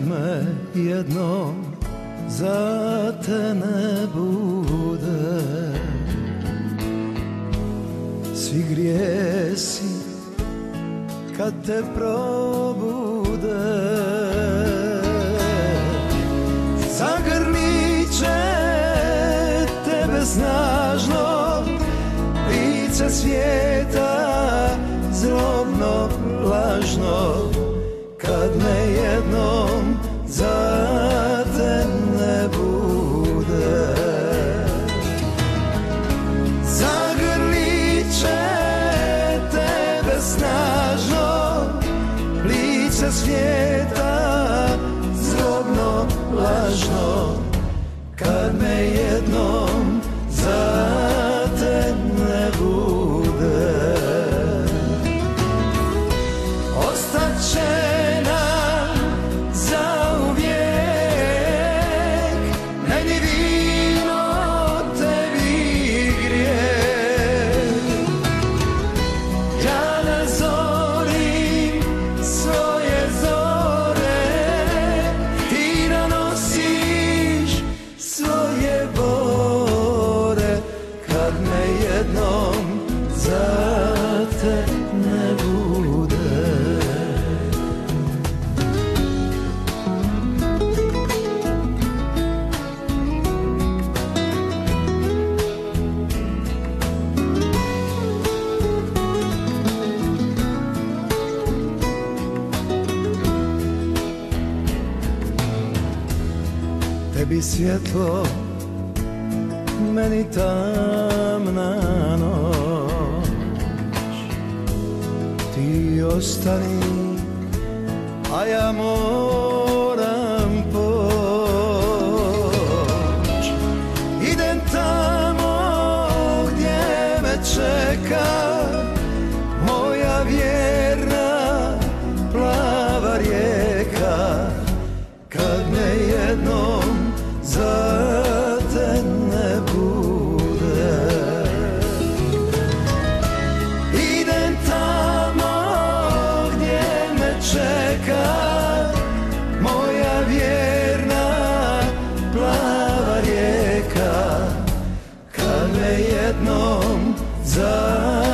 me jednom za te ne bude, svi grijesi kad te probude, zagrlit će tebe snažno, lice svijeta zlobno, lažno, kad me jednom za te ne bude. Zagrlit će tebe snažno, lice svijeta zlobno, lažno, kad me jednom za te ne bude. Ostaće nam zauvijek meni vino, tebi grijeh. Ja nazorim svoje zore, ti nanosiš svoje bore, kad me jednom za te ne bude. Tebi svjetlo, meni tamna noć, ti ostani, a ja moram poć. Idem tamo gdje me čeka moja vjerna plava rijeka, kad me jednom za te ne bude. Idem tamo gdje me čeka moja vjerna plava rijeka, kad me jednom za